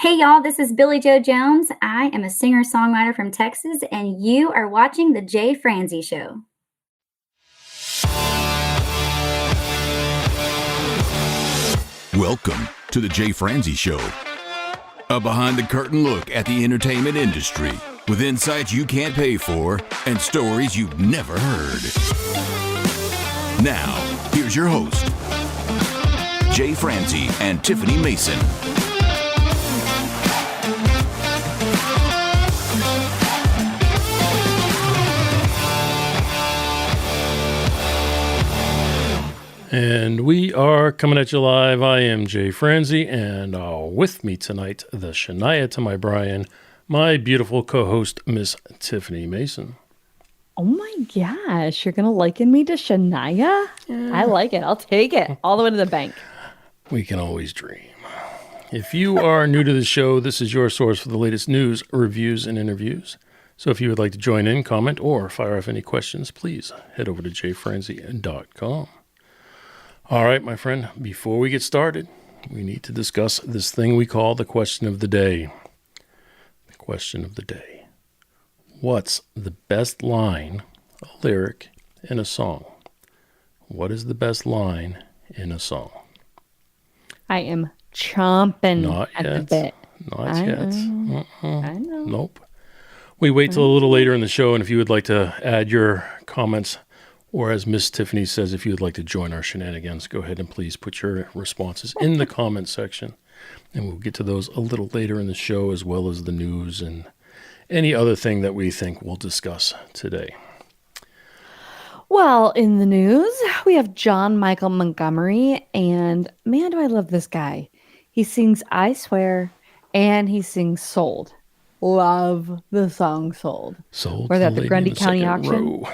Hey y'all, this is Billy Joe Jones. I am a singer-songwriter from Texas, and you are watching The Jay Franze Show. Welcome to The Jay Franze Show, a behind-the-curtain look at the entertainment industry with insights you can't pay for and stories you've never heard. Now, here's your host, Jay Franze and Tiffany Mason. And we are coming at you live. I am Jay Franze, and with me tonight, the Shania to my Brian, my beautiful co-host, Miss Tiffany Mason. Oh my gosh, you're going to liken me to Shania? Yeah. I like it. I'll take it all the way to the bank. We can always dream. If you are new to the show, this is your source for the latest news, reviews, and interviews. So if you would like to join in, comment, or fire off any questions, please head over to jfranze.com. All right, my friend, before we get started, we need to discuss this thing we call the question of the day. The question of the day. What's the best line, a lyric, in a song? What is the best line in a song? I am chomping at the bit. Not yet. I know. Nope. We wait till a little later in the show, and if you would like to add your comments, or as Miss Tiffany says, if you would like to join our shenanigans, go ahead and please put your responses in the comment section. And we'll get to those a little later in the show, as well as the news and any other thing that we think we'll discuss today. Well, in the news, we have John Michael Montgomery, and man, do I love this guy. He sings I Swear, and he sings Sold. Love the song Sold. Sold. Or that the Grundy County auction. Row.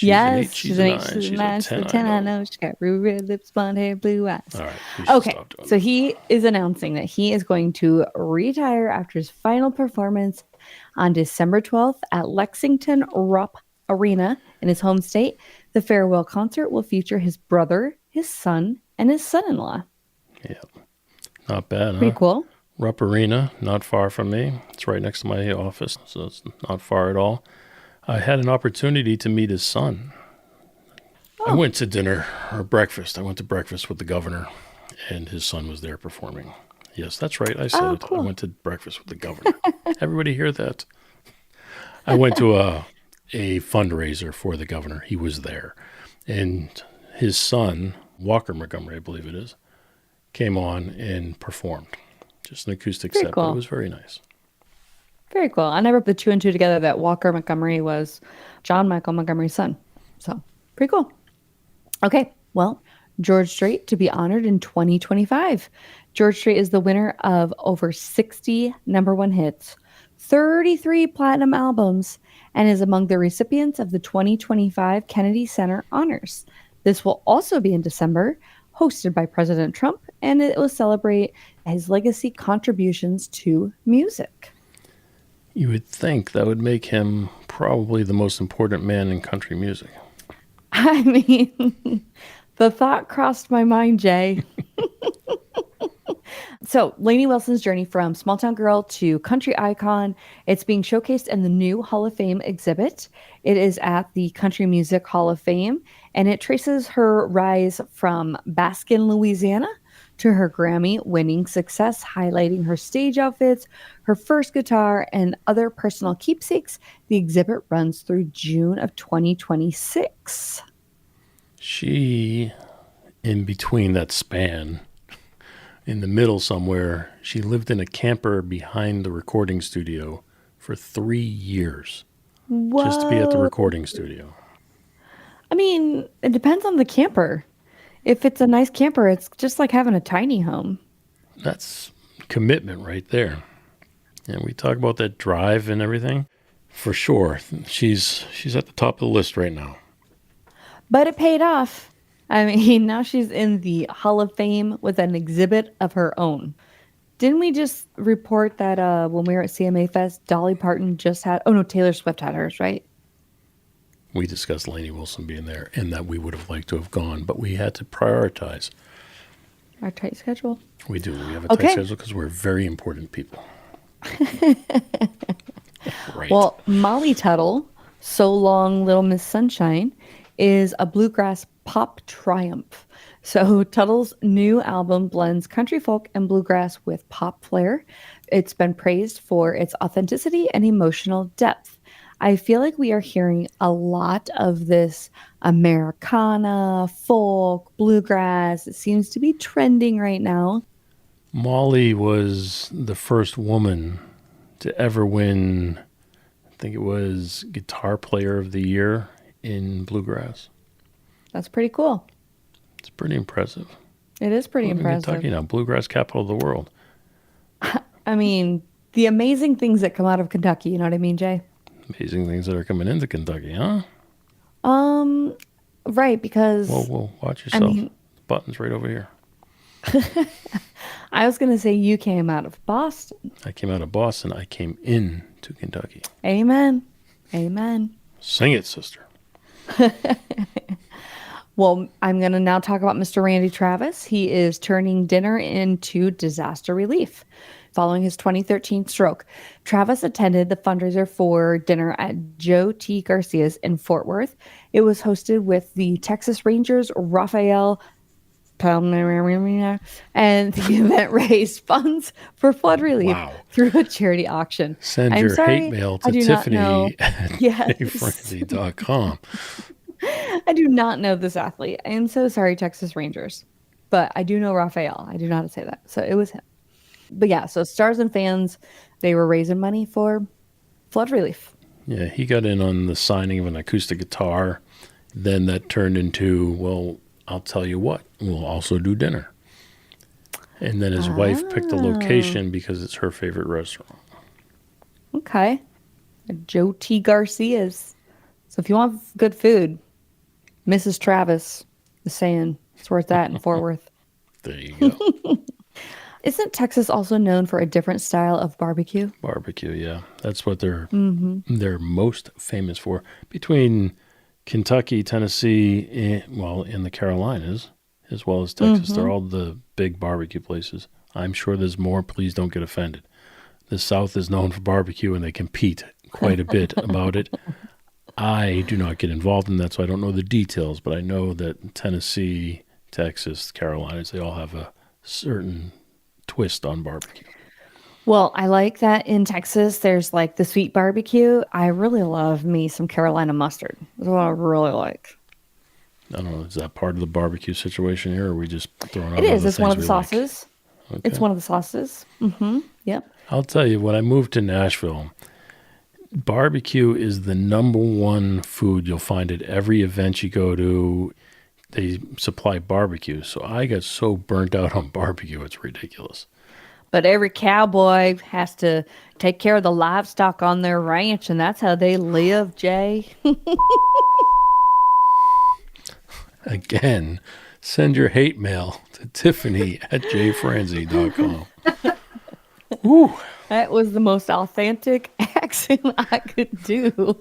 Yes, she's an 8, she's a 9, she's a 10, I know. She's got red lips, blonde hair, blue eyes. All right. Okay, so he is announcing that he is going to retire after his final performance on December 12th at Lexington Rupp Arena in his home state. The farewell concert will feature his brother, his son, and his son-in-law. Yeah, not bad, huh? Pretty cool. Rupp Arena, not far from me. It's right next to my office, so it's not far at all. I had an opportunity to meet his son. I went to dinner or breakfast. I went to breakfast with the governor, and his son was there performing. Yes, that's right. I said it. Cool. I went to breakfast with the governor. Everybody hear that? I went to a fundraiser for the governor. He was there. And his son, Walker Montgomery, I believe it is, came on and performed. Just an acoustic set, cool. But it was very nice. Very cool. I never put two and two together that Walker Montgomery was John Michael Montgomery's son. So, pretty cool. Okay, well, George Strait to be honored in 2025. George Strait is the winner of over 60 number one hits, 33 platinum albums, and is among the recipients of the 2025 Kennedy Center Honors. This will also be in December, hosted by President Trump, and it will celebrate his legacy contributions to music. You would think that would make him probably the most important man in country music. I mean, the thought crossed my mind, Jay. So, Lainey Wilson's journey from small town girl to country icon, it's being showcased in the new Hall of Fame exhibit. It is at the Country Music Hall of Fame, and it traces her rise from Baskin, Louisiana, to her Grammy-winning success, highlighting her stage outfits, her first guitar, and other personal keepsakes. The exhibit runs through June of 2026. She, in between that span, in the middle somewhere, she lived in a camper behind the recording studio for 3 years. Whoa. Just to be at the recording studio. I mean, it depends on the camper. If it's a nice camper, it's just like having a tiny home. That's commitment right there. And we talk about that drive and everything. For sure, she's at the top of the list right now. But it paid off. I mean, now she's in the Hall of Fame with an exhibit of her own. Didn't we just report that when we were at CMA Fest, Dolly Parton just had... Oh, no, Taylor Swift had hers, right? We discussed Lainey Wilson being there and that we would have liked to have gone, but we had to prioritize. our tight schedule. We do. We have a tight schedule because we're very important people. Right. Well, Molly Tuttle, So Long Little Miss Sunshine, is a bluegrass pop triumph. So Tuttle's new album blends country folk and bluegrass with pop flair. It's been praised for its authenticity and emotional depth. I feel like we are hearing a lot of this Americana, folk, bluegrass. It seems to be trending right now. Molly was the first woman to ever win, I think it was Guitar Player of the Year in bluegrass. That's pretty cool. It's pretty impressive. It is pretty impressive. Kentucky now, bluegrass capital of the world. I mean, the amazing things that come out of Kentucky, you know what I mean, Jay? Amazing things that are coming into Kentucky, huh? Right, because... Whoa, watch yourself. The button's right over here. I was going to say you came out of Boston. I came out of Boston. I came into Kentucky. Amen. Amen. Sing it, sister. Well, I'm going to now talk about Mr. Randy Travis. He is turning dinner into disaster relief. Following his 2013 stroke, Travis attended the fundraiser for dinner at Joe T. Garcia's in Fort Worth. It was hosted with the Texas Rangers, Rafael Palmeira, and the event raised funds for flood relief through a charity auction. Send your hate mail to Tiffany at franze.com. I do not know this athlete. I am so sorry, Texas Rangers. But I do know Rafael. I do know how to say that. So it was him. But yeah, so stars and fans, they were raising money for flood relief. Yeah, he got in on the signing of an acoustic guitar. Then that turned into, well, I'll tell you what, we'll also do dinner. And then his wife picked the location because it's her favorite restaurant. Okay. Joe T. Garcia's. So if you want good food, Mrs. Travis is saying it's worth that in Fort Worth. There you go. Isn't Texas also known for a different style of barbecue? Barbecue, yeah. That's what they're most famous for. Between Kentucky, Tennessee, and the Carolinas, as well as Texas, they're all the big barbecue places. I'm sure there's more. Please don't get offended. The South is known for barbecue, and they compete quite a bit about it. I do not get involved in that, so I don't know the details, but I know that Tennessee, Texas, Carolinas, they all have a certain twist on barbecue. Well, I like that in Texas, there's like the sweet barbecue. I really love me some Carolina mustard. That's what I really like. I don't know. Is that part of the barbecue situation here, or are we just throwing out It is. other It's one of the things we sauces. like? Okay. It's one of the sauces. Mm-hmm. Yep. I'll tell you, when I moved to Nashville, barbecue is the number one food you'll find at every event you go to. They supply barbecue. So I got so burnt out on barbecue, it's ridiculous. But every cowboy has to take care of the livestock on their ranch, and that's how they live, Jay. Again, send your hate mail to Tiffany at jfranze.com. Woo. That was the most authentic accent I could do.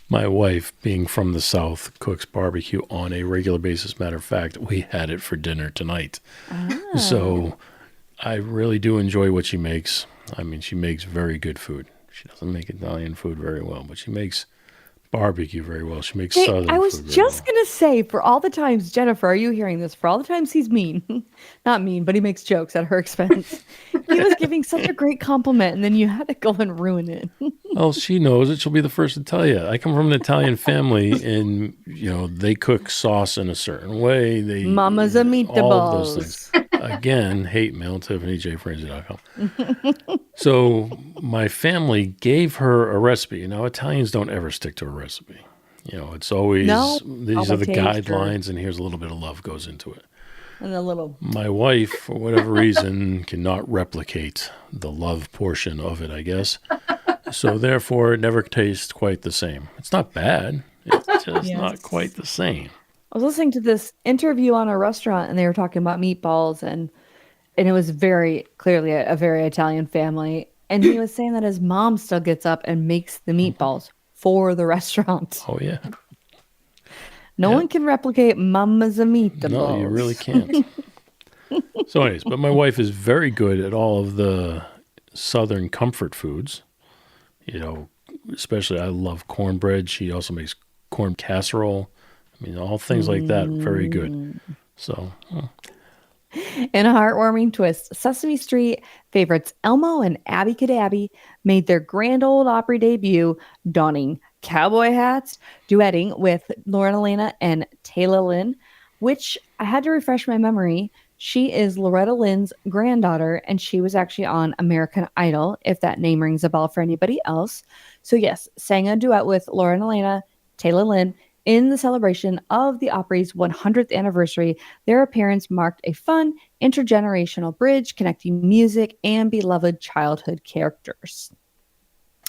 My wife, being from the South, cooks barbecue on a regular basis. Matter of fact, we had it for dinner tonight. So I really do enjoy what she makes. I mean, she makes very good food. She doesn't make Italian food very well, but she makes barbecue very well. She makes Southern food. I was just going to say, for all the times, Jennifer, are you hearing this? For all the times he's mean, not mean, but he makes jokes at her expense. He was giving such a great compliment, and then you had to go and ruin it. Well, she knows it. She'll be the first to tell you. I come from an Italian family, and, they cook sauce in a certain way. Mama's a meatballs. All of those things. Again, hate mail, TiffanyJFranze.com. So my family gave her a recipe. Now, Italians don't ever stick to a recipe. It's always, these are the guidelines, and here's a little bit of love goes into it. And a little. My wife, for whatever reason, cannot replicate the love portion of it, I guess. So therefore, it never tastes quite the same. It's not bad. It's just not quite the same. I was listening to this interview on a restaurant, and they were talking about meatballs, and it was very clearly a very Italian family. And he was saying that his mom still gets up and makes the meatballs for the restaurant. Oh, yeah. No one can replicate Mama's a meatballs. No, you really can't. So anyways, but my wife is very good at all of the Southern comfort foods. You know, especially I love cornbread. She also makes corn casserole. I mean, all things like that, very good. So, In a heartwarming twist, Sesame Street favorites Elmo and Abby Cadabby made their Grand Ole Opry debut, donning cowboy hats, duetting with Lauren Elena and Taylor Lynn, which I had to refresh my memory. She is Loretta Lynn's granddaughter, and she was actually on American Idol, if that name rings a bell for anybody else. So yes, sang a duet with Lauren Elena, Taylor Lynn, in the celebration of the Opry's 100th anniversary. Their appearance marked a fun intergenerational bridge connecting music and beloved childhood characters.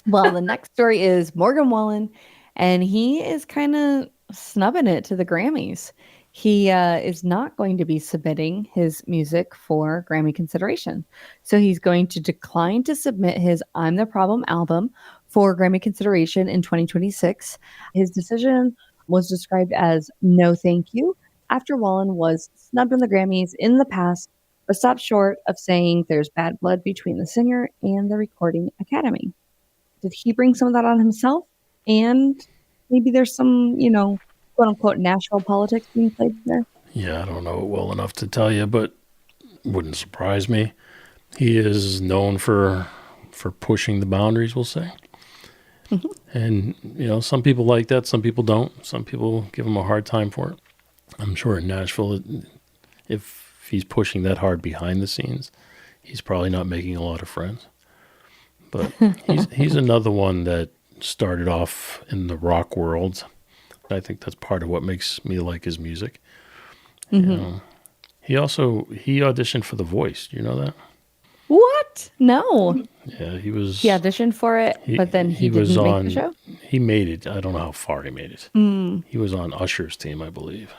Well, the next story is Morgan Wallen, and he is kind of snubbing it to the Grammys. He is not going to be submitting his music for Grammy consideration. So he's going to decline to submit his I'm the Problem album for Grammy consideration in 2026. His decision was described as no thank you after Wallen was snubbed on the Grammys in the past, but stopped short of saying there's bad blood between the singer and the Recording Academy. Did he bring some of that on himself? And maybe there's some, quote unquote, national politics being played there? yeah, I don't know it well enough to tell you, but wouldn't surprise me. He is known for pushing the boundaries, we'll say. And, some people like that. Some people don't. Some people give him a hard time for it. I'm sure in Nashville, if he's pushing that hard behind the scenes, he's probably not making a lot of friends. But he's another one that started off in the rock world. I think that's part of what makes me like his music. He auditioned for The Voice. Do you know that? What? No. Yeah, he was. He auditioned for it, but then he didn't was make on the show? He made it. I don't know how far he made it. He was on Usher's team, I believe.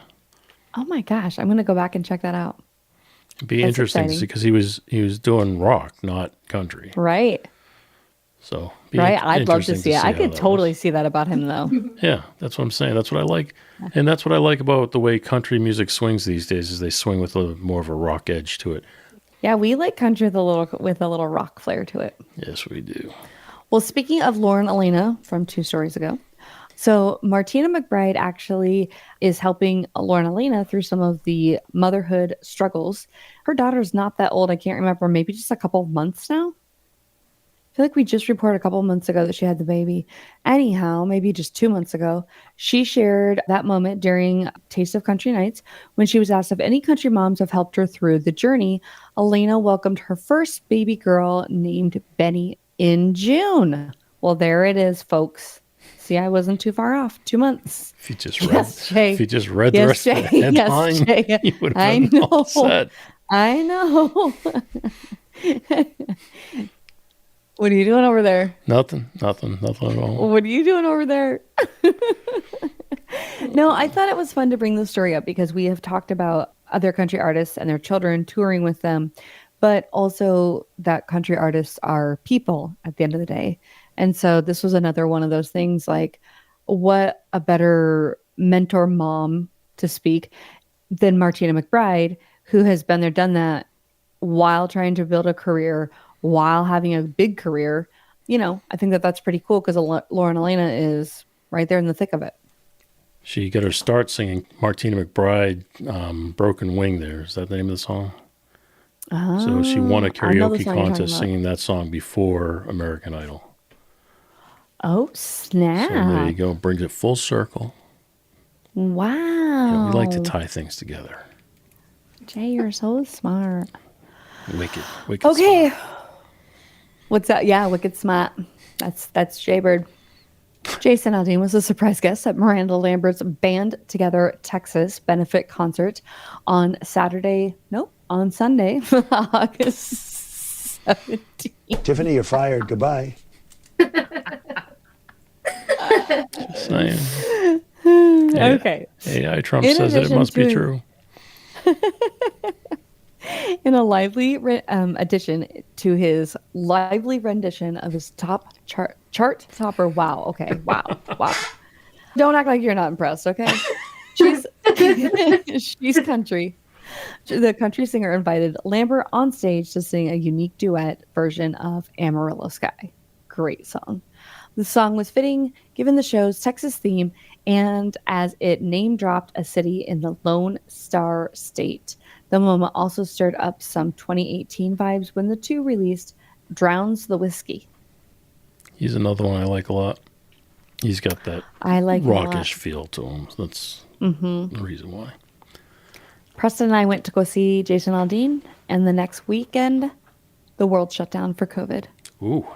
Oh my gosh. I'm going to go back and check that out. It'd be That's interesting exciting. because he was doing rock, not country. Right. So Right. I'd love to see it. I could totally was. see that about him, though. Yeah, that's what I'm saying. That's what I like, and that's what I like about the way country music swings these days. Is they swing with a more of a rock edge to it. Yeah, we like country with a little rock flair to it. Yes, we do. Well, speaking of Lauren Elena from 2 stories ago, so Martina McBride actually is helping Lauren Elena through some of the motherhood struggles. Her daughter's not that old. I can't remember, maybe just a couple of months now. I feel like we just reported a couple of months ago that she had the baby. Anyhow, maybe just 2 months ago, she shared that moment during Taste of Country Nights when she was asked if any country moms have helped her through the journey. Elena welcomed her first baby girl named Benny in June. Well, there it is, folks. See, I wasn't too far off. 2 months. If you just read the rest of the headline, you would have been all set. I know. What are you doing over there? Nothing at all. What are you doing over there? No, I thought it was fun to bring the story up because we have talked about other country artists and their children touring with them, but also that country artists are people at the end of the day. And so this was another one of those things, like what a better mentor mom to speak than Martina McBride, who has been there, done that while trying to build a career, while having a big career. I think that's pretty cool because Lauren Elena is right there in the thick of it. She got her start singing Martina McBride, Broken Wing there. Is that the name of the song? So she won a karaoke contest singing that song before American Idol. Oh, snap. So there you go. Brings it full circle. Wow. Yeah, we like to tie things together. Jay, you're so smart. Wicked Okay. smart. What's that? Yeah, wicked smart. That's Jaybird. Jason Aldean was a surprise guest at Miranda Lambert's Band Together Texas benefit concert on Sunday, August 17th. Tiffany, you're fired. Goodbye. Just saying. Okay. AI Trump says that it must be true. In a lively addition to his lively rendition of his top chart topper. Wow. Okay. Wow. Don't act like you're not impressed. Okay. She's country. The country singer invited Lambert on stage to sing a unique duet version of Amarillo Sky. Great song. The song was fitting given the show's Texas theme and as it name dropped a city in the Lone Star State. The moment also stirred up some 2018 vibes when the two released Drowns the Whiskey. He's another one I like a lot. He's got that I like rockish feel to him. That's the reason why. Preston and I went to go see Jason Aldean, and the next weekend, the world shut down for COVID. Ooh.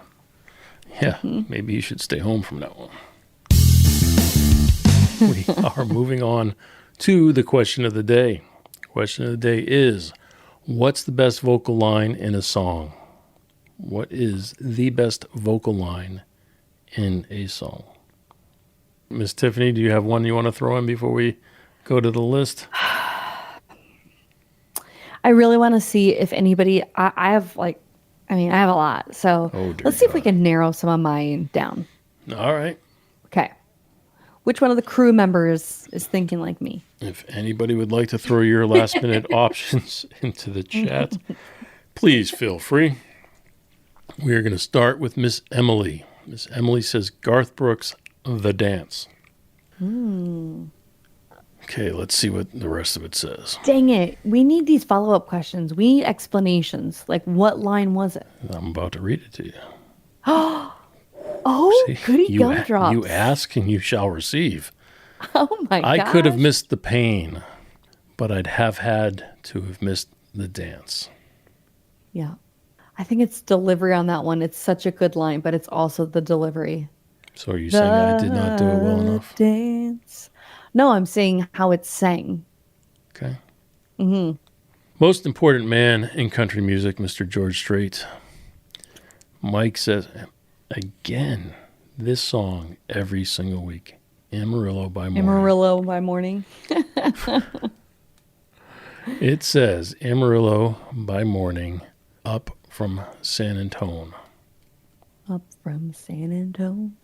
Yeah, maybe you should stay home from that one. We are moving on to the question of the day. Question of the day is, what's the best vocal line in a song? What is the best vocal line in a song? Miss Tiffany, do you have one you want to throw in before we go to the list? I really want to see if anybody, I have a lot. So let's see if we can narrow some of mine down. All right. Okay. Which one of the crew members is thinking like me? If anybody would like to throw your last minute options into the chat, please feel free. We are going to start with Miss Emily. Miss Emily says Garth Brooks, The Dance. Okay, let's see what the rest of it says. Dang it. We need these follow-up questions. We need explanations. Like, what line was it? I'm about to read it to you. Oh, See, goody gumdrops. You ask and you shall receive. Oh, my God. I could have missed the pain, but I'd have had to have missed the dance. Yeah. I think it's delivery on that one. It's such a good line, but it's also the delivery. So are you saying I did not do it well enough? Dance. No, I'm saying how it's sang. Okay. Most important man in country music, Mr. George Strait. Mike says, again, this song every single week. Amarillo by Morning. Amarillo by Morning. It says, Amarillo by Morning, up from San Antone. Up from San Antone.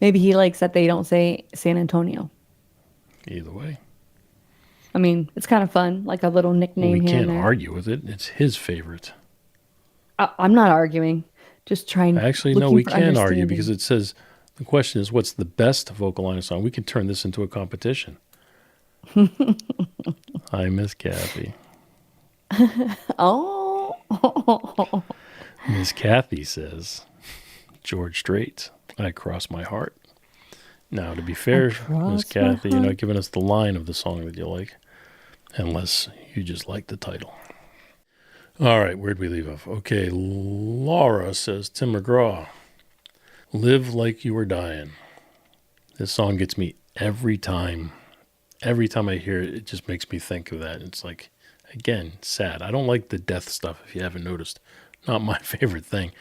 Maybe he likes that they don't say San Antonio. Either way. I mean, it's kind of fun, like a little nickname We here can't and there. argue with it. It's his favorite. I'm not arguing. Just trying. Actually, no, looking we for can argue understanding. because it says, the question is, what's the best vocal line of song? We could turn this into a competition. Hi, Miss Kathy. Oh. Miss Kathy says, George Strait, I cross my heart. Now, to be fair, Miss Kathy, you're not giving us the line of the song that you like, unless you just like the title. All right, where'd we leave off? Okay, Laura says, Tim McGraw, Live Like You Were Dying. This song gets me every time. Every time I hear it, it just makes me think of that. It's like, again, sad. I don't like the death stuff, if you haven't noticed. Not my favorite thing.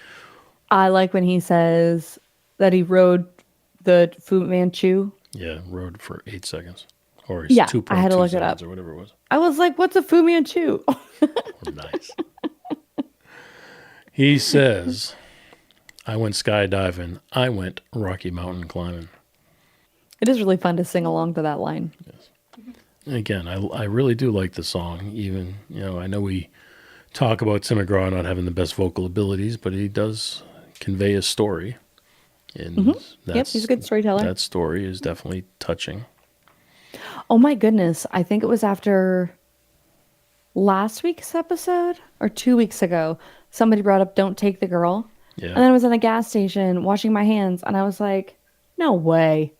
I like when he says that he rode the Fu Manchu. Yeah, rode for 8 seconds. Or Yeah, 2.2 I had to look it seconds up. or whatever it was. I was like, what's a Fu Manchu? Nice. He says, I went skydiving. I went Rocky Mountain climbing. It is really fun to sing along to that line. And again, I really do like the song. Even, I know we talk about Tim McGraw not having the best vocal abilities, but he does convey a story. And Yep, he's a good storyteller. That story is definitely touching. Oh my goodness. I think it was after last week's episode or 2 weeks ago. Somebody brought up Don't Take the Girl. Yeah. And then I was in a gas station washing my hands and I was like, no way.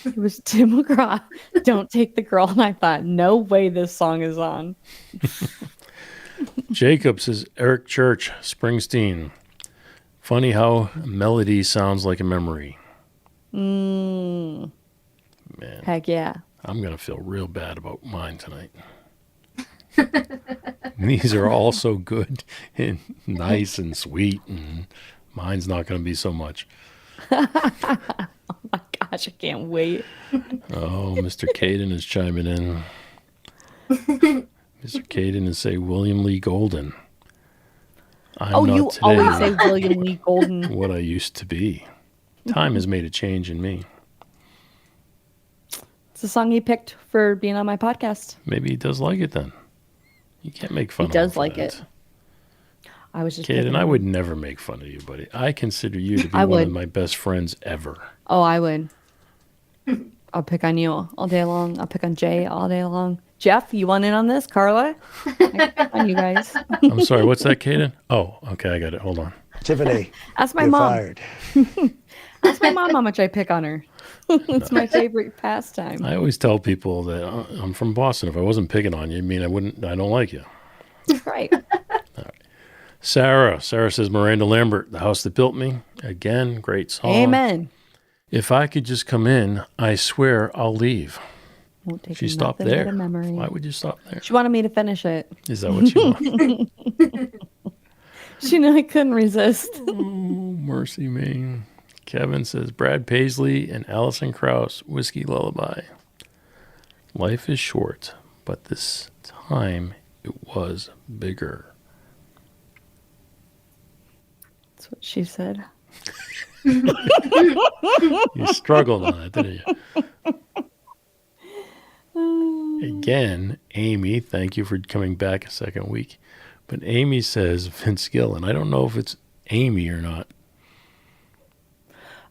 It was Tim McGraw, Don't Take the Girl. And I thought, no way this song is on. Jacob says, Eric Church, Springsteen. Funny how melody sounds like a memory. Man, Heck yeah. I'm going to feel real bad about mine tonight. These are all so good and nice and sweet, and mine's not going to be so much. Oh my gosh, I can't wait. Oh, Mr. Caden is chiming in. Mr. Caden is say William Lee Golden. I'm not You today always say William Lee Golden. what I used to be. Time has made a change in me. It's the song he picked for being on my podcast. Maybe he does like it then. You can't make fun He of him does for like that. it. I was just Kid, picking and I on would him. never make fun of you, buddy. I consider you to be I one of would. my best friends ever. Oh, I would. I'll pick on you all day long. I'll pick on Jay all day long. Jeff, you want in on this? Carla? I pick on you guys. I'm sorry, what's that, Kaden? Oh, okay, I got it. Hold on. Tiffany, Ask my you're mom. fired. Ask my mom how much I pick on her. It's my favorite pastime. I always tell people that I'm from Boston. If I wasn't picking on you, I mean, I don't like you. Right. Sarah says, Miranda Lambert, The House That Built Me. Again, great song. Amen. If I could just come in, I swear I'll leave. Won't take She stopped nothing but there. a memory. Why would you stop there? She wanted me to finish it. Is that what you want? She knew I couldn't resist. Oh, mercy me. Kevin says, Brad Paisley and Alison Krauss, Whiskey Lullaby. Life is short, but this time it was bigger. That's what she said. You struggled on it, didn't you? Again, Amy, thank you for coming back a second week. But Amy says Vince Gill, and I don't know if it's Amy or not.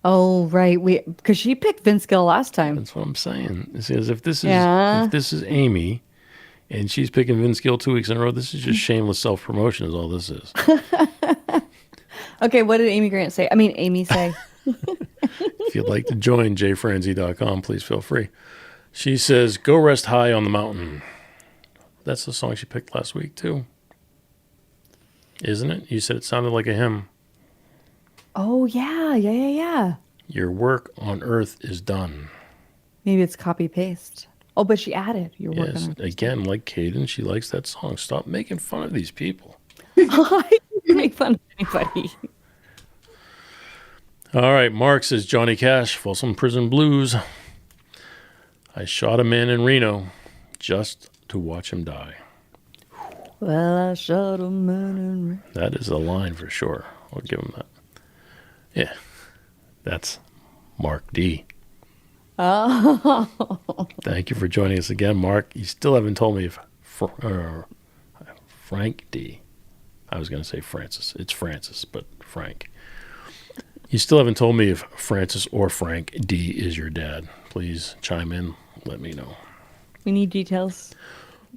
Oh, right. Because she picked Vince Gill last time. That's what I'm saying. It says if this is Amy, and she's picking Vince Gill 2 weeks in a row, this is just shameless self-promotion is all this is. Okay, what did Amy Grant say? Amy say. If you'd like to join jfranzy.com, please feel free. She says, Go Rest High on the Mountain. That's the song she picked last week, too. Isn't it? You said it sounded like a hymn. Oh, yeah. Your work on earth is done. Maybe it's copy-paste. Oh, but she added your work Yes, on it. again, like Caden, she likes that song. Stop making fun of these people. I didn't make fun of anybody. All right, Mark says, Johnny Cash, Folsom Prison Blues. I shot a man in Reno just to watch him die. Well, I shot a man in That is a line for sure. I'll give him that. Yeah, that's Mark D. Oh. Thank you for joining us again, Mark. You still haven't told me if Frank D. I was going to say Francis. It's Francis, but Frank. You still haven't told me if Francis or Frank D is your dad. Please chime in. Let me know. We need details.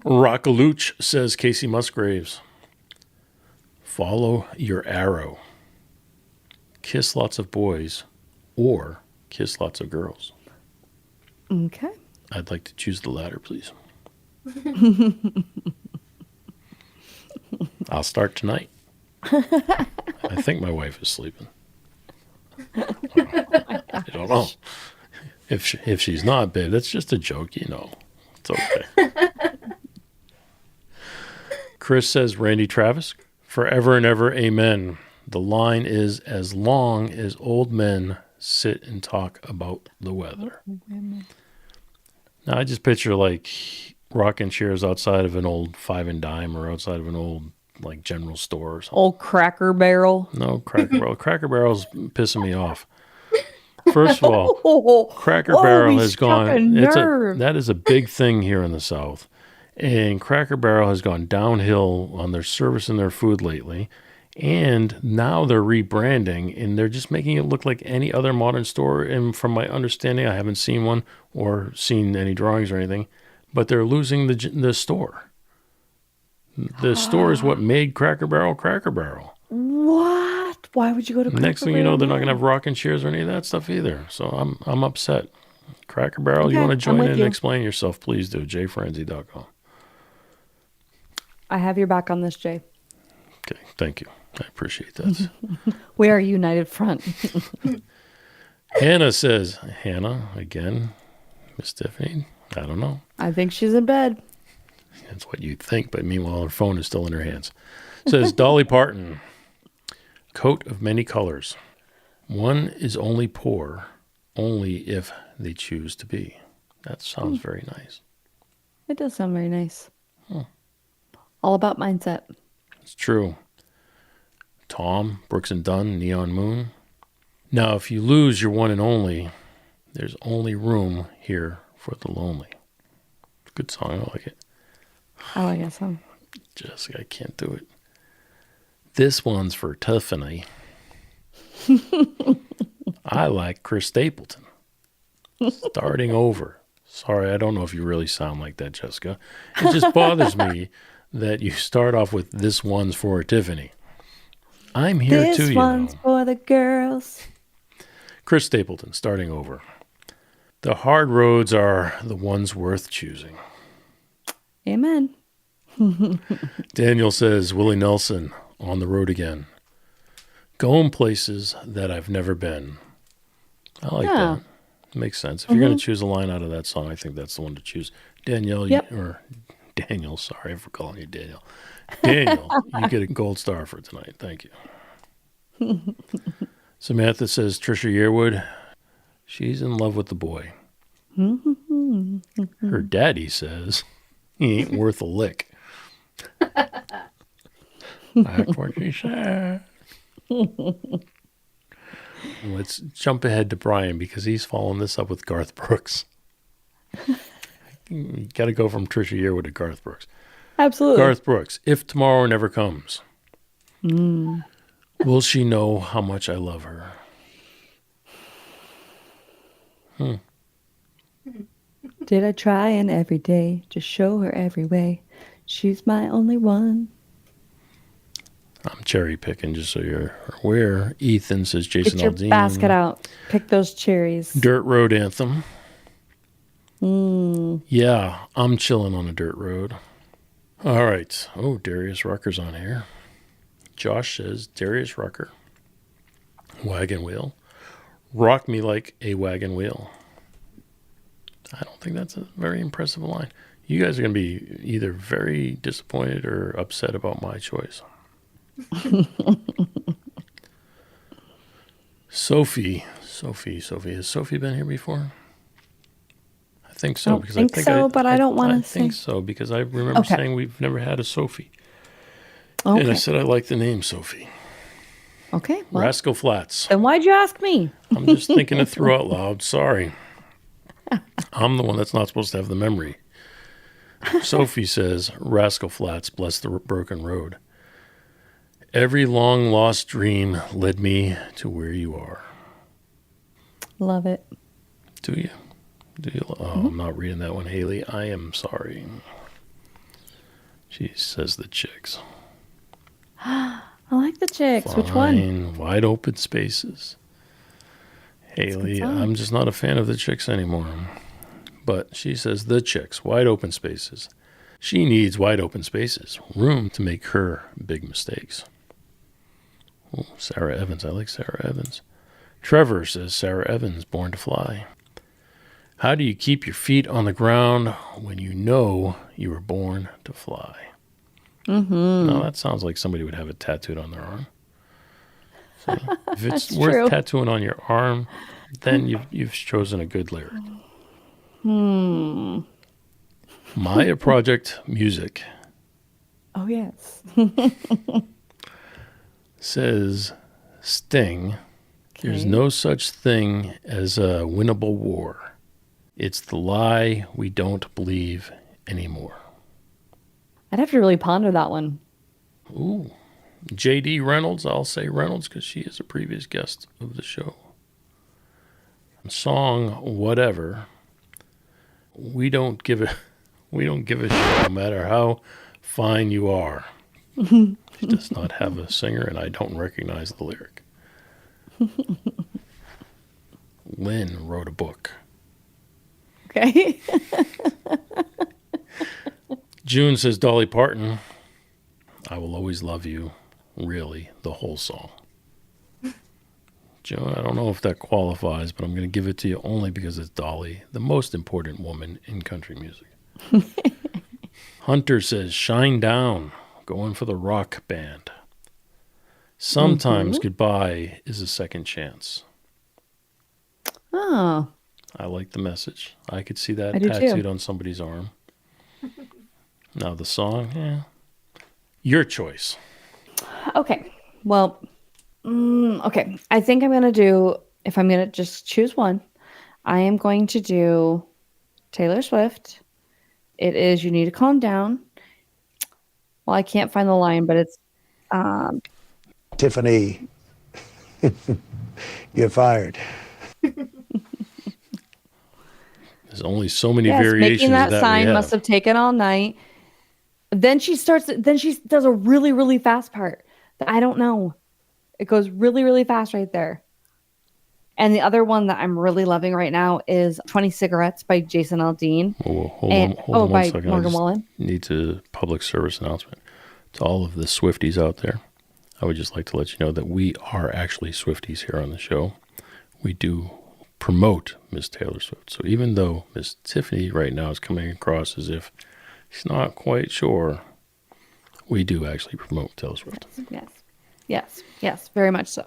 Rockaluch says Casey Musgraves. Follow your arrow. Kiss lots of boys or kiss lots of girls. Okay. I'd like to choose the latter, please. I'll start tonight. I think my wife is sleeping. I don't know. If she's not, babe, that's just a joke, you know. It's okay. Chris says, Randy Travis, forever and ever, amen. The line is, as long as old men sit and talk about the weather. Now, I just picture like rocking chairs outside of an old Five and Dime or outside of an old like general store or something. Old Cracker Barrel. No, Cracker Barrel. Cracker Barrel's pissing me off. First of all, Cracker Barrel has gone. That is a big thing here in the South, and Cracker Barrel has gone downhill on their service and their food lately. And now they're rebranding, and they're just making it look like any other modern store. And from my understanding, I haven't seen one or seen any drawings or anything, but they're losing the store. The store is what made Cracker Barrel Cracker Barrel. What? Why would you go to Cracker Next thing you know, Barrel they're not now? going to have rocking chairs or any of that stuff either. So I'm upset. Cracker Barrel, you Okay, want to I'm join with in and you. explain yourself, please do. jfranzy.com. I have your back on this, Jay. Okay, thank you. I appreciate that. We are a united front. Hannah says, Hannah, again, Miss Tiffany, I don't know. I think she's in bed. That's what you'd think, but meanwhile, her phone is still in her hands. Says Dolly Parton, coat of many colors. One is only poor, only if they choose to be. That sounds very nice. It does sound very nice. All about mindset. It's true. Tom, Brooks and Dunn, Neon Moon. Now, if you lose your one and only, there's only room here for the lonely. Good song, I like it. I like that song. Jessica, I can't do it. This one's for Tiffany. I like Chris Stapleton. Starting over. Sorry, I don't know if you really sound like that, Jessica. It just bothers me that you start off with this one's for Tiffany. I'm here too, you know. This one's for the girls. Chris Stapleton, starting over. The hard roads are the ones worth choosing. Amen. Daniel says, Willie Nelson, on the road again. Going places that I've never been. I like that. Makes sense. If you're going to choose a line out of that song, I think that's the one to choose. Danielle, Daniel, sorry for calling you Daniel. Daniel, you get a gold star for tonight. Thank you. Samantha says, Trisha Yearwood, she's in love with the boy. Her daddy says, he ain't worth a lick. That's what she said. Let's jump ahead to Brian because he's following this up with Garth Brooks. You got to go from Trisha Yearwood to Garth Brooks. Absolutely. Garth Brooks, if tomorrow never comes, will she know how much I love her? Did I try in every day to show her every way? She's my only one. I'm cherry picking just so you're aware. Ethan says Jason Get your Aldean. basket out. Pick those cherries. Dirt Road Anthem. Yeah, I'm chilling on a dirt road. All right. Oh, Darius Rucker's on here. Josh says Darius Rucker. Wagon wheel. Rock me like a wagon wheel. I don't think that's a very impressive line. You guys are going to be either very disappointed or upset about my choice. Sophie. Has Sophie been here before? I think so. I think so, but I don't want to say. I think so because I remember saying we've never had a Sophie. Okay. And I said I like the name Sophie. Okay. Well, Rascal Flatts. then why'd you ask me? I'm just thinking it through out loud. Sorry. I'm the one that's not supposed to have the memory. Sophie says, Rascal Flatts, bless the broken road. Every long lost dream led me to where you are. Love it. Do you? Oh, I'm not reading that one, Haley. I am sorry. She says the Chicks. I like the Chicks. Fine, Which one? Wide Open Spaces. Haley, I'm just not a fan of the Chicks anymore. But she says the Chicks, Wide Open Spaces. She needs wide open spaces, room to make her big mistakes. Oh, Sarah Evans. I like Sarah Evans. Trevor says Sarah Evans, Born to Fly. How do you keep your feet on the ground when you know you were born to fly? Now, that sounds like somebody would have it tattooed on their arm. So if it's worth tattooing on your arm, then you've chosen a good lyric. Maya Project Music. Oh, yes. Says Sting, there's no such thing as a winnable war. It's the lie we don't believe anymore. I'd have to really ponder that one. Ooh. J.D. Reynolds, I'll say Reynolds because she is a previous guest of the show. Song Whatever. We don't give a shit no matter how fine you are. She does not have a singer, and I don't recognize the lyric. Lynn wrote a book. Okay. June says Dolly Parton, I Will Always Love You, really, the whole song. June, I don't know if that qualifies, but I'm going to give it to you only because it's Dolly, the most important woman in country music. Hunter says, Shine Down, going for the rock band. Sometimes goodbye is a second chance. Oh. I like the message. I could see that I do tattooed too. on somebody's arm. Now the song, your choice. Okay. Well, okay. I think I'm going to do, if I'm going to just choose one, I am going to do Taylor Swift. It is You Need to Calm Down. Well, I can't find the line, but it's Tiffany, you're fired. There's only so many yes, variations making that that sign we must have. have taken all night. Then she does a really, really fast part that I don't know. It goes really, really fast right there. And the other one that I'm really loving right now is 20 Cigarettes by Jason Aldean. Hold on one by second. Morgan I just Wallen. need to public service announcement to all of the Swifties out there. I would just like to let you know that we are actually Swifties here on the show. We do promote Miss Taylor Swift. So even though Miss Tiffany right now is coming across as if she's not quite sure, we do actually promote Taylor Swift. Yes, very much so.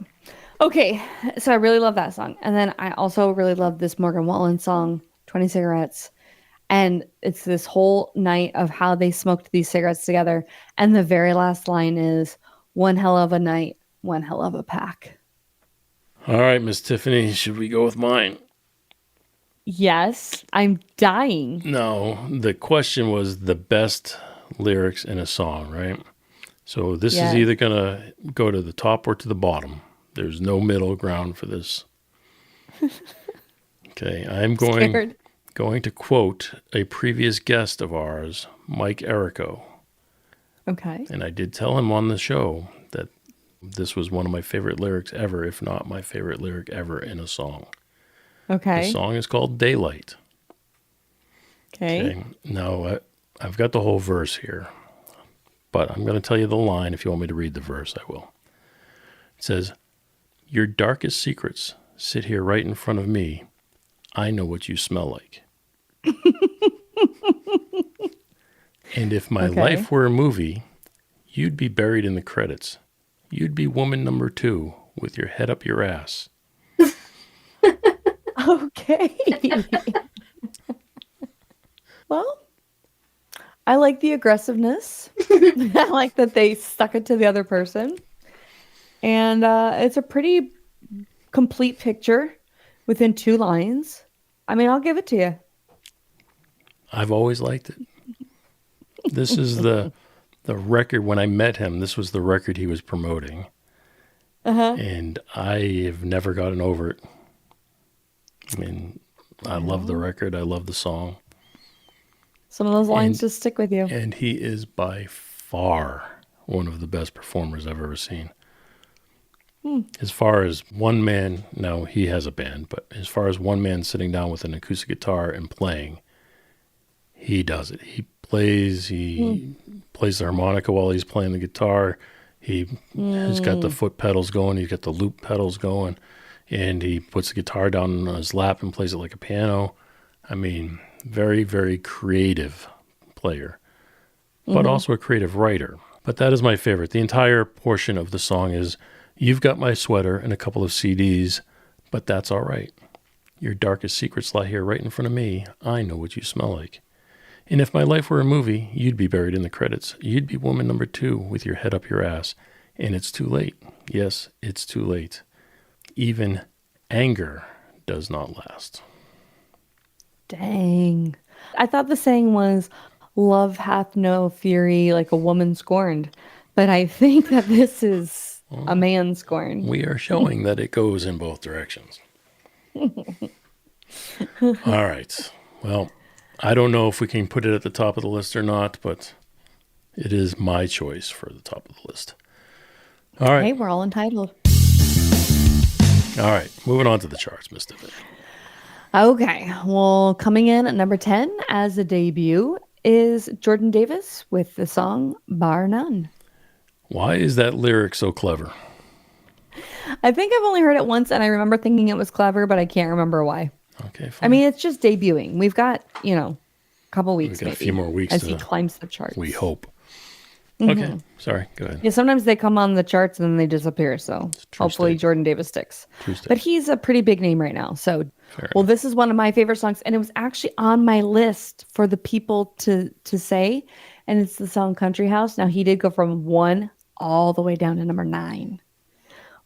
Okay, so I really love that song. And then I also really love this Morgan Wallen song, 20 Cigarettes. And it's this whole night of how they smoked these cigarettes together. And the very last line is, one hell of a night, one hell of a pack. All right, Miss Tiffany, should we go with mine? Yes, I'm dying. No, the question was the best lyrics in a song, right? So this is either going to go to the top or to the bottom. There's no middle ground for this. Okay, I'm going to quote a previous guest of ours, Mike Errico. Okay. And I did tell him on the show that this was one of my favorite lyrics ever, if not my favorite lyric ever in a song. Okay. The song is called Daylight. Okay. Now, I've got the whole verse here, but I'm going to tell you the line. If you want me to read the verse, I will. It says, "Your darkest secrets sit here right in front of me. I know what you smell like." And if my life were a movie, you'd be buried in the credits. You'd be woman number 2 with your head up your ass. Okay. Well, I like the aggressiveness. I like that they stuck it to the other person. And it's a pretty complete picture within 2 lines. I mean, I'll give it to you. I've always liked it. This is the record. When I met him, this was the record he was promoting. And I have never gotten over it. I mean, I love the record. I love the song. Some of those lines just stick with you. And he is by far one of the best performers I've ever seen. As far as one man, no, he has a band, but as far as one man sitting down with an acoustic guitar and playing, he does it. He plays the harmonica while he's playing the guitar. He has got the foot pedals going. He's got the loop pedals going. And he puts the guitar down on his lap and plays it like a piano. I mean, very, very creative player, but also a creative writer. But that is my favorite. The entire portion of the song is, "You've got my sweater and a couple of CDs, but that's all right. Your darkest secrets lie here right in front of me. I know what you smell like. And if my life were a movie, you'd be buried in the credits. You'd be woman number 2 with your head up your ass. And it's too late. Yes, it's too late. Even anger does not last." Dang. I thought the saying was, "Love hath no fury like a woman scorned." But I think that this is a man scorned. We are showing that it goes in both directions. All right. Well, I don't know if we can put it at the top of the list or not, but it is my choice for the top of the list. All right. Hey, we're all entitled. All right. Moving on to the charts, Miss Tiffany. Okay. Well, coming in at number 10 as a debut is Jordan Davis with the song Bar None. Why is that lyric so clever? I think I've only heard it once and I remember thinking it was clever, but I can't remember why. Okay, fine. I mean, it's just debuting. We've got, a couple weeks We've got maybe, a few more weeks as he climbs the charts. We hope. Okay. Sorry. Go ahead. Yeah, sometimes they come on the charts and then they disappear. So hopefully state. Jordan Davis sticks. True state. But he's a pretty big name right now. So, Fair well, enough. this is one of my favorite songs. And it was actually on my list for the people to say. And it's the song Country House. Now, he did go from 1 all the way down to number 9.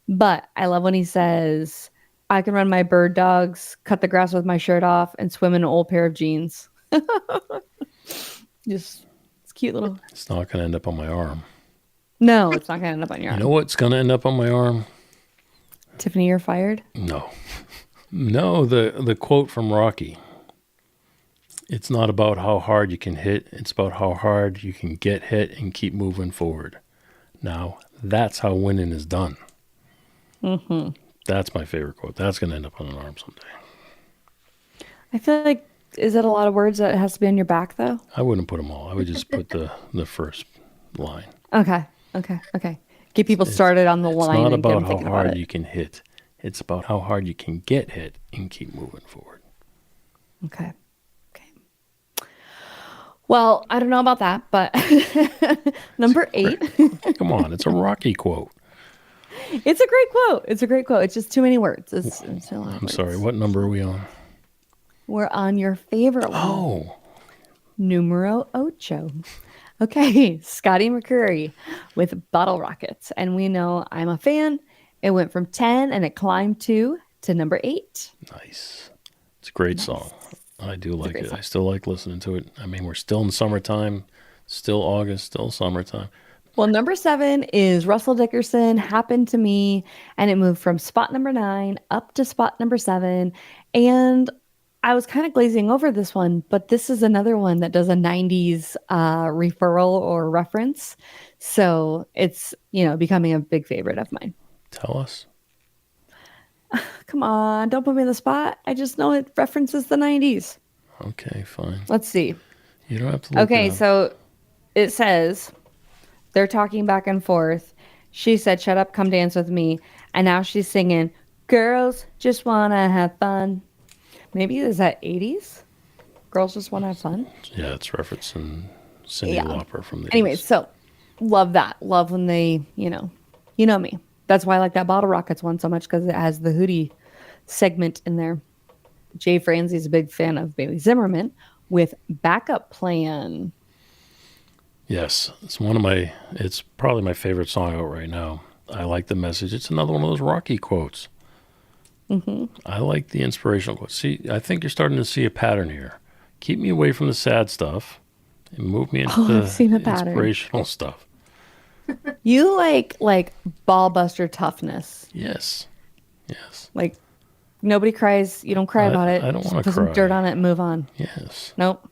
But I love when he says, "I can run my bird dogs, cut the grass with my shirt off, and swim in an old pair of jeans." Just, it's cute little. It's not going to end up on my arm. No, it's not going to end up on your arm. You know what's going to end up on my arm? Tiffany, you're fired? No. No, the quote from Rocky. It's not about how hard you can hit. It's about how hard you can get hit and keep moving forward. Now, that's how winning is done. Mm-hmm. That's my favorite quote. That's going to end up on an arm someday. I feel like, is it a lot of words that it has to be on your back, though? I wouldn't put them all. I would just put the first line. Okay. Get people started on the line. It's not and get about them how hard you can hit. It's about how hard you can get hit and keep moving forward. Okay. Well, I don't know about that, but number 8. Come on, it's a Rocky quote. It's a great quote. It's just too many words. It's a lot of I'm words. sorry, what number are we on? We're on your favorite one. Oh. Numero ocho. Okay, Scotty McCreery with Bottle Rockets. And we know I'm a fan. It went from 10 and it climbed to number 8. Nice. It's a great song. I do like it. I still like listening to it. I mean, we're still in summertime, still August, still summertime. Well, number 7 is Russell Dickerson, Happened to Me, and it moved from spot number 9 up to spot number 7. And I was kind of glazing over this one, but this is another one that does a 90s referral or reference. So it's, becoming a big favorite of mine. Tell us. Come on, don't put me in the spot. I just know it references the 90s. Okay, fine. Let's see. You don't have to look it up. So it says they're talking back and forth. She said, "Shut up, come dance with me." And now she's singing, "Girls just want to have fun." Maybe is that 80s? Girls just want to have fun? Yeah, it's referencing Cyndi Lauper from the 80s. Anyway, so love that. Love when they, you know me. That's why I like that Bottle Rockets one so much, because it has the Hootie segment in there. Jay Franze's a big fan of Bailey Zimmerman with Backup Plan. Yes, it's probably my favorite song out right now. I like the message. It's another one of those Rocky quotes. Mm-hmm. I like the inspirational quotes. See, I think you're starting to see a pattern here. Keep me away from the sad stuff and move me into the inspirational stuff. You like ball buster toughness. Yes. Like nobody cries. You don't cry about it. I don't want to cry. Put some dirt on it and move on. Yes. Nope.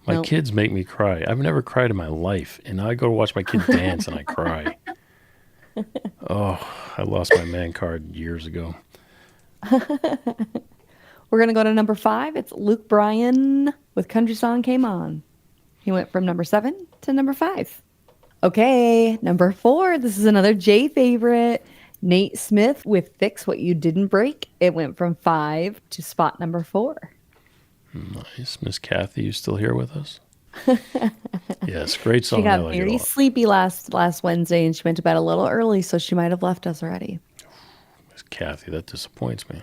My kids make me cry. I've never cried in my life, and I go to watch my kids dance and I cry. Oh, I lost my man card years ago. We're gonna go to number 5. It's Luke Bryan with Country Song Came On. He went from number 7 to number 5. Okay, number 4. This is another Jay favorite. Nate Smith with Fix What You Didn't Break. It went from 5 to spot number 4. Nice. Miss Kathy, you still here with us? Yes, great song. She got very sleepy last Wednesday, and she went to bed a little early, so she might have left us already. Miss Kathy, that disappoints me.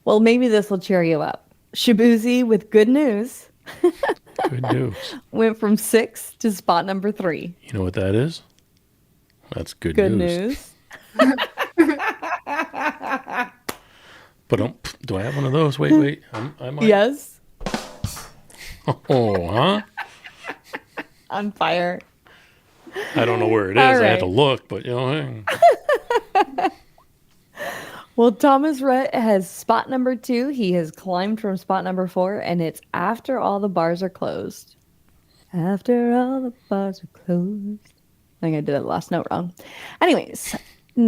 Well, maybe this will cheer you up. Shabuzi with Good News. Good news. Went from 6 to spot number 3. You know what that is? That's good news. But do I have one of those? Wait. I might. Yes. Oh, huh? On fire. I don't know where it is. Right. I had to look, but hey. Well, Thomas Rhett has spot number 2. He has climbed from spot number 4, and it's After All the Bars Are Closed. After all the bars are closed. I think I did that last note wrong. Anyways,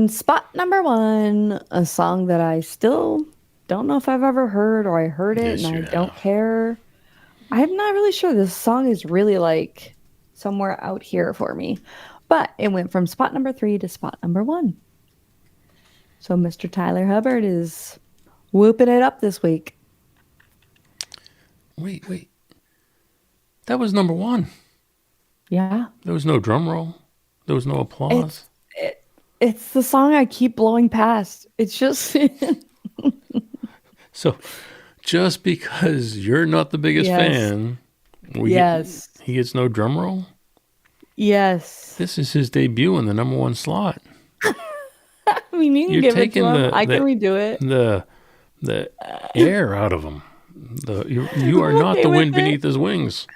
spot number 1, a song that I still don't know if I've ever heard, or I heard it and I don't care. I'm not really sure. This song is really like somewhere out here for me. But it went from spot number 3 to spot number 1. So Mr. Tyler Hubbard is whooping it up this week. Wait. That was number 1. Yeah. There was no drum roll. There was no applause. It's the song I keep blowing past. It's just... So, just because you're not the biggest fan, he gets no drum roll? Yes. This is his debut in the number 1 slot. I mean, you can give it to him. I can redo it. The air out of him. You are not okay the with wind it. beneath his wings.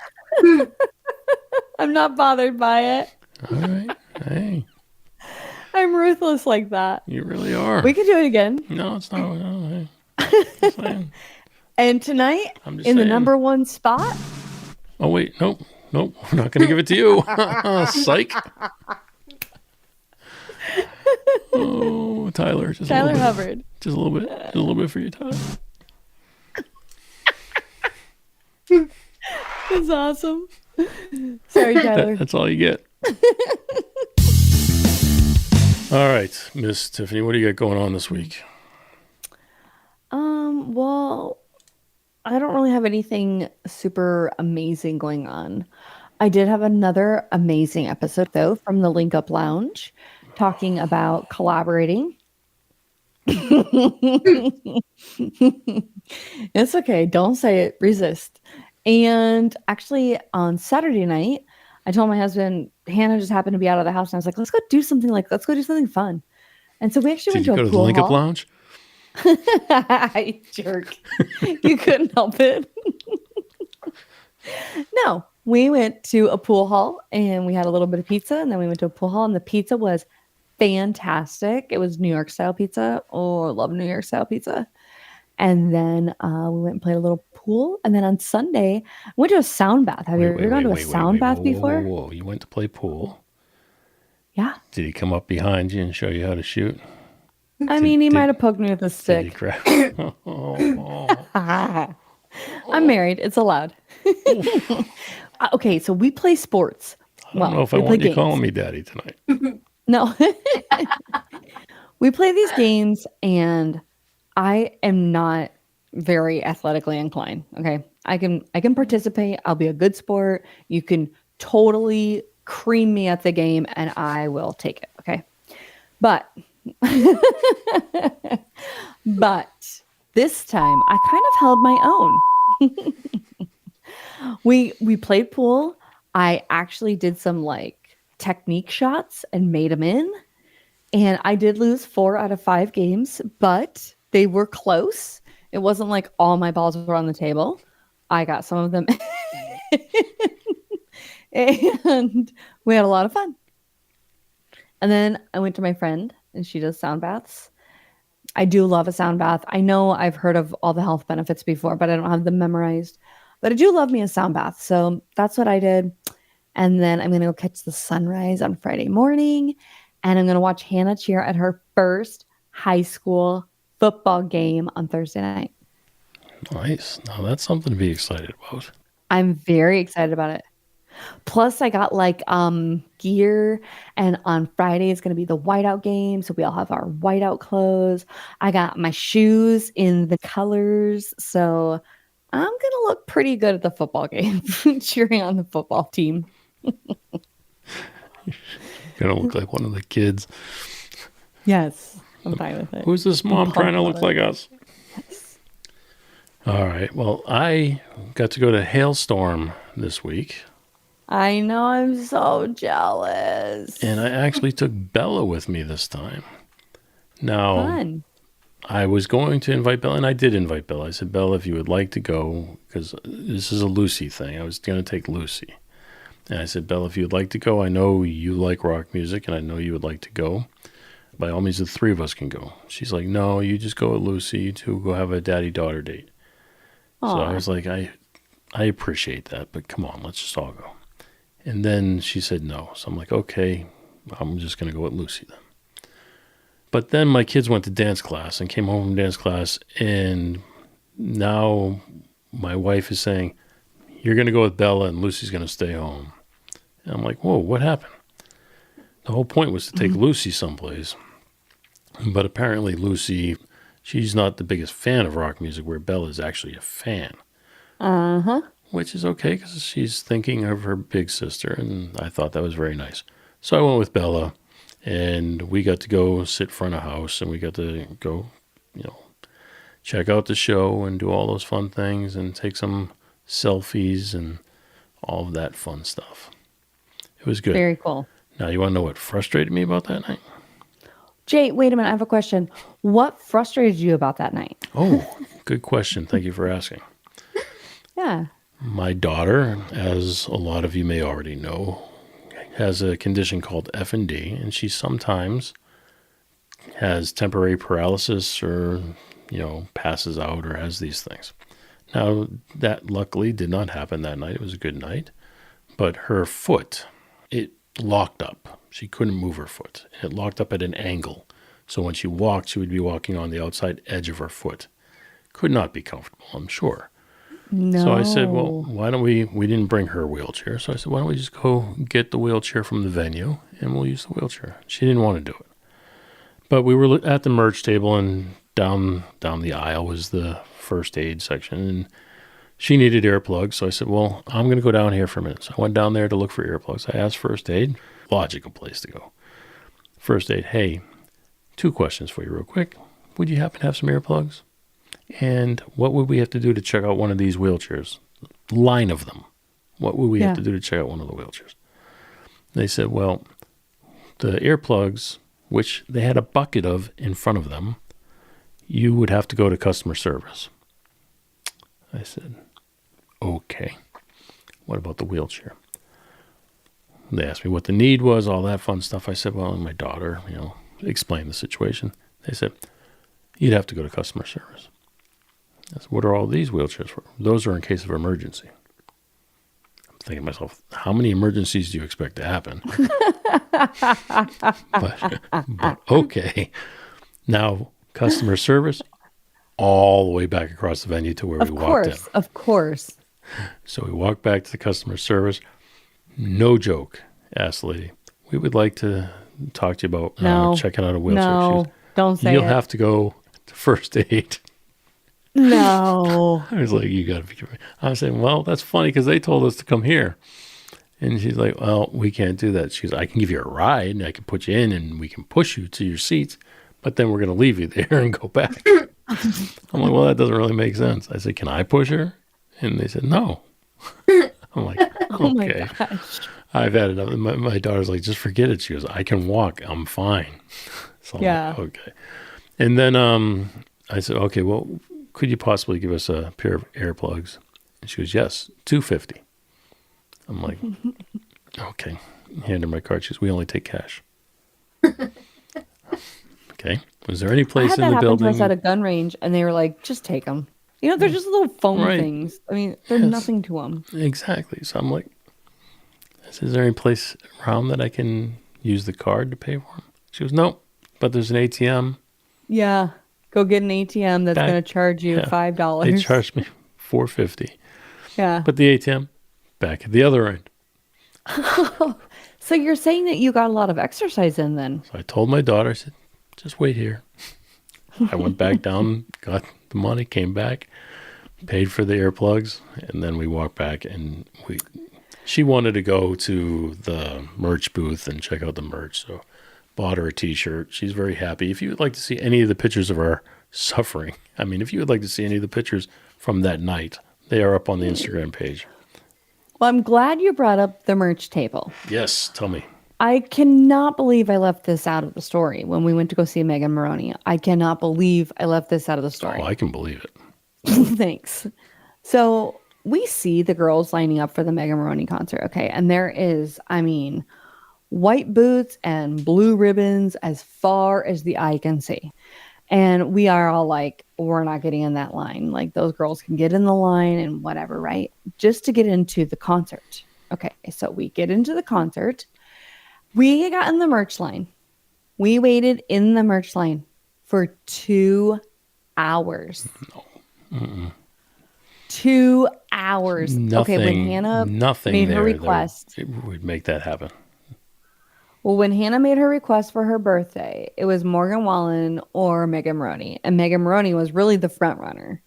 I'm not bothered by it. All right. Hey, I'm ruthless like that. you really are. We could do it again. No, it's not. No, hey. Just saying. And tonight, I'm just in the saying. number one spot, Oh, wait. Nope. We're not going to give it to you. Psych. Oh, Tyler. Just Tyler a little bit. Hubbard. Just a little bit. Just a little bit for you, Tyler. That's awesome. Sorry, Tyler. That's all you get. All right, Miss Tiffany, what do you got going on this week? Well, I don't really have anything super amazing going on. I did have another amazing episode, though, from the Link Up Lounge, talking about collaborating. It's okay. Don't say it. Resist. And actually, on Saturday night, I told my husband, Hannah just happened to be out of the house, and I was like, let's go do something fun. And so we actually Did you went go to a to the pool Link Up hall. Lounge? You jerk. You couldn't help it. No, we went to a pool hall and we had a little bit of pizza, and then we went to a pool hall, and the pizza was fantastic. It was New York style pizza. Oh, I love New York style pizza. And then we went and played a little pool. And then on Sunday, I went to a sound bath. Have you ever gone to a sound bath before? Whoa. You went to play pool. Yeah. Did he come up behind you and show you how to shoot? I mean, he might have poked me with a Did he stick. grab? I'm married. It's allowed. Okay, so we play sports. I don't know if I want you calling me daddy tonight. No. We play these games, and I am not very athletically inclined. Okay. I can participate. I'll be a good sport. You can totally cream me at the game and I will take it. Okay. But this time I kind of held my own. We played pool. I actually did some like technique shots and made them in. And I did lose 4 out of 5 games, but they were close. It wasn't like all my balls were on the table. I got some of them. And we had a lot of fun. And then I went to my friend, and she does sound baths. I do love a sound bath. I know I've heard of all the health benefits before, but I don't have them memorized. But I do love me a sound bath. So that's what I did. And then I'm going to go catch the sunrise on Friday morning. And I'm going to watch Hannah cheer at her first high school football game on Thursday night. Nice. Now that's something to be excited about. I'm very excited about it. Plus, I got like gear, and on Friday it's going to be the whiteout game. So we all have our whiteout clothes. I got my shoes in the colors. So I'm going to look pretty good at the football game, cheering on the football team. You're going to look like one of the kids. Yes, I'm fine with it. Who's this mom trying to look about like us? Yes. All right. Well, I got to go to Hailstorm this week. I know, I'm so jealous. And I actually took Bella with me this time. Now, Fun. I was going to invite Bella, and I did invite Bella. I said, Bella, if you would like to go, because this is a Lucy thing. I was going to take Lucy. And I said, Bella, if you'd like to go, I know you like rock music, and I know you would like to go. By all means, the 3 of us can go. She's like, no, you just go with Lucy. You two go have a daddy-daughter date. Aww. So I was like, I appreciate that, but come on, let's just all go. And then she said no. So I'm like, okay, I'm just going to go with Lucy then. But then my kids went to dance class and came home from dance class, and now my wife is saying, you're going to go with Bella and Lucy's going to stay home. And I'm like, whoa, what happened? The whole point was to take Lucy someplace. But apparently Lucy, she's not the biggest fan of rock music, where Bella is actually a fan. Uh-huh. Which is okay, because she's thinking of her big sister, and I thought that was very nice. So I went with Bella, and we got to go sit front of house, and we got to go, check out the show and do all those fun things and take some selfies and all of that fun stuff. It was good. Very cool. Now, you want to know what frustrated me about that night? Jay, wait a minute. I have a question. What frustrated you about that night? Oh, good question. Thank you for asking. Yeah. My daughter, as a lot of you may already know, has a condition called F&D, and she sometimes has temporary paralysis or, passes out or has these things. Now, that luckily did not happen that night. It was a good night. But her foot, it locked up. She couldn't move her foot. It locked up at an angle. So when she walked, she would be walking on the outside edge of her foot. Could not be comfortable, I'm sure. No. So I said, well, why don't we didn't bring her wheelchair. So I said, why don't we just go get the wheelchair from the venue and we'll use the wheelchair. She didn't want to do it. But we were at the merch table, and down the aisle was the first aid section, and she needed earplugs. So I said, well, I'm going to go down here for a minute. So I went down there to look for earplugs. I asked first aid, logical place to go. First aid, hey, 2 questions for you real quick. Would you happen to have some earplugs? And what would we have to do to check out one of these wheelchairs? Line of them. What would we have to do to check out one of the wheelchairs? They said, well, the earplugs, which they had a bucket of in front of them, you would have to go to customer service. I said, okay. What about the wheelchair? They asked me what the need was, all that fun stuff. I said, well, my daughter, explained the situation. They said, you'd have to go to customer service. I said, what are all these wheelchairs for? Those are in case of emergency. I'm thinking to myself, how many emergencies do you expect to happen? but okay. Now, customer service, all the way back across the venue to where we walked in. Of course. So we walked back to the customer service. No joke, asked the lady, we would like to talk to you about checking out a wheelchair. No, don't say You'll have to go to first aid. No. I was like, you got to be kidding me. I was saying, well, that's funny because they told us to come here. And she's like, well, we can't do that. She goes, I can give you a ride and I can put you in and we can push you to your seats, but then we're going to leave you there and go back. I'm like, well, that doesn't really make sense. I said, can I push her? And they said, no. I'm like, okay. Oh my gosh. I've had enough. My daughter's like, just forget it. She goes, I can walk. I'm fine. So I'm like, okay. And then I said, okay, well, could you possibly give us a pair of earplugs? And she goes, yes, $250. I'm like, okay. Hand her my card. She goes, we only take cash. Okay. Was there any place in the building? I had that happen to us at a gun range, and they were like, just take them. They're just little foam things. I mean, they're nothing to them. Exactly. So I'm like, is there any place around that I can use the card to pay for them? She goes, no, but there's an ATM. Yeah. Go get an ATM that's going to charge you $5. They charged me $4.50. Yeah. But the ATM, back at the other end. So you're saying that you got a lot of exercise in then? So I told my daughter, I said, just wait here. I went back down, got the money, came back, paid for the earplugs, and then we walked back and she wanted to go to the merch booth and check out the merch. So bought her a t-shirt. She's very happy. If you would like to see any of the pictures of our suffering, if you would like to see any of the pictures from that night, they are up on the Instagram page. Well, I'm glad you brought up the merch table. Yes, tell me. I cannot believe I left this out of the story when we went to go see Megan Maroney. I cannot believe I left this out of the story. Oh, I can believe it. Thanks. So we see the girls lining up for the Megan Maroney concert. Okay. And there is, white boots and blue ribbons as far as the eye can see. And we are all like, we're not getting in that line. Like those girls can get in the line and whatever, right? Just to get into the concert. Okay. So we get into the concert. We got in the merch line. We waited in the merch line for 2 hours. No. Mm-mm. 2 hours. Nothing, okay, when Hannah made her request, it would make that happen. Well, when Hannah made her request for her birthday, it was Morgan Wallen or Megan Maroney. And Megan Maroney was really the front runner.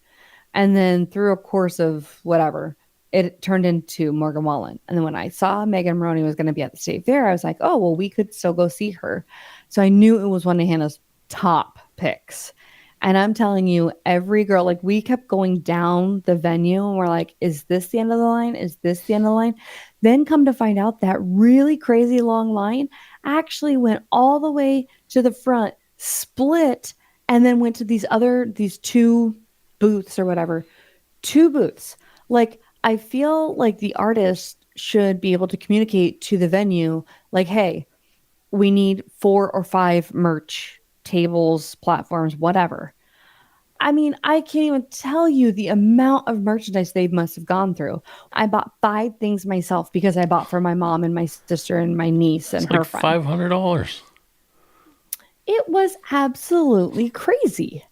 And then through a course of whatever, it turned into Morgan Wallen. And then when I saw Megan Maroney was going to be at the State Fair, I was like, oh, well, we could still go see her. So I knew it was one of Hannah's top picks. And I'm telling you, every girl, like we kept going down the venue and we're like, is this the end of the line? Is this the end of the line? Then come to find out that really crazy long line actually went all the way to the front, split, and then went to these 2 booths or whatever. 2 booths. Like, I feel like the artist should be able to communicate to the venue, like, hey, we need 4 or 5 merch tables, platforms, whatever. I mean, I can't even tell you the amount of merchandise they must have gone through. I bought 5 things myself because I bought for my mom and my sister and my niece and It's her like friend. $500. It was absolutely crazy.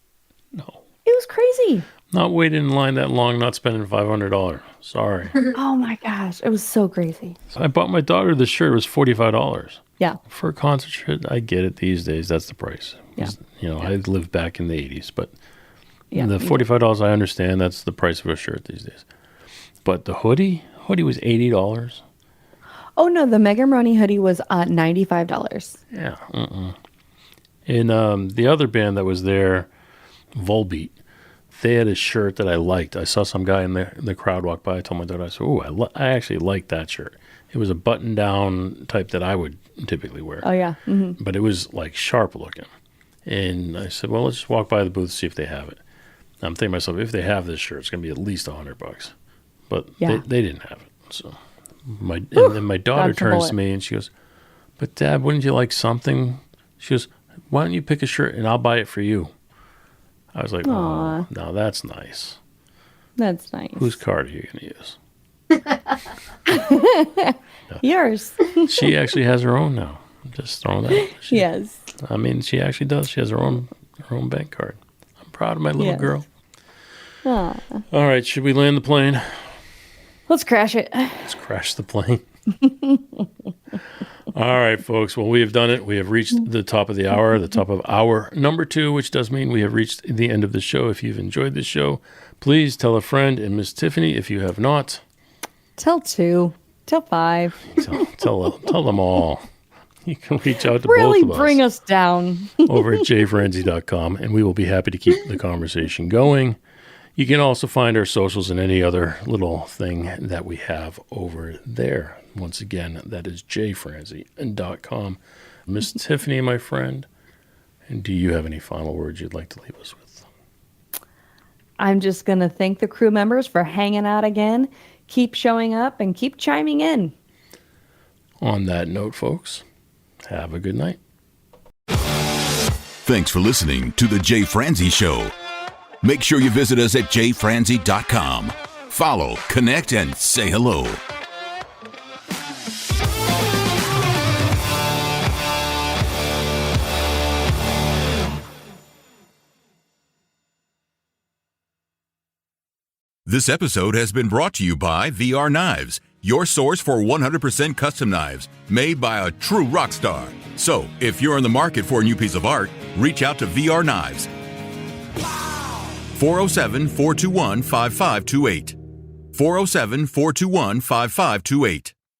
No. It was crazy. Not waiting in line that long, not spending $500. Sorry. Oh my gosh. It was so crazy. So I bought my daughter this shirt. It was $45. Yeah. For a concert shirt, I get it these days. That's the price. Yeah. You know, I lived back in the 80s, but Yeah, the $45, I understand. That's the price of a shirt these days. But the hoodie was $80. Oh no, the Mega Maroney hoodie was $95. Yeah. And the other band that was there, Volbeat, they had a shirt that I liked. I saw some guy in the crowd walk by. I told my daughter, I said, "Oh, I actually like that shirt." It was a button-down type that I would typically wear. Oh yeah. Mm-hmm. But it was like sharp looking. And I said, well, let's just walk by the booth, see if they have it. I'm thinking to myself, if they have this shirt, it's going to be at least $100. But Yeah. they didn't have it. So and then my daughter Dodged a turns bullet. to me and she goes, but Dad, wouldn't you like something? She goes, why don't you pick a shirt and I'll buy it for you? I was like, Aw. oh, no, that's nice. That's nice. Whose card are you going to use? Yours? She actually has her own now. I'm just throwing that out. Yes. I mean, she actually does. She has her own bank card. I'm proud of my little Yes. girl. Aw. All right, should we land the plane? Let's crash it. Let's crash the plane. All right, folks. Well, we have done it. We have reached the top of the hour, the top of hour number 2, which does mean we have reached the end of the show. If you've enjoyed this show, please tell a friend. And Miss Tiffany, if you have not, Tell 2. Tell 5. tell them all. You can reach out to Really both of bring us us down. over at jfrenzy.com, and we will be happy to keep the conversation going. You can also find our socials and any other little thing that we have over there. Once again, that is jfrenzy.com. Miss Tiffany, my friend, and do you have any final words you'd like to leave us with? I'm just going to thank the crew members for hanging out again. Keep showing up and keep chiming in. On that note, folks, have a good night. Thanks for listening to The Jay Franze Show. Make sure you visit us at jfrenzy.com. Follow, connect, and say hello. This episode has been brought to you by VR Knives, your source for 100% custom knives made by a true rock star. So, if you're in the market for a new piece of art, reach out to VR Knives. 407-421-5528. 407-421-5528.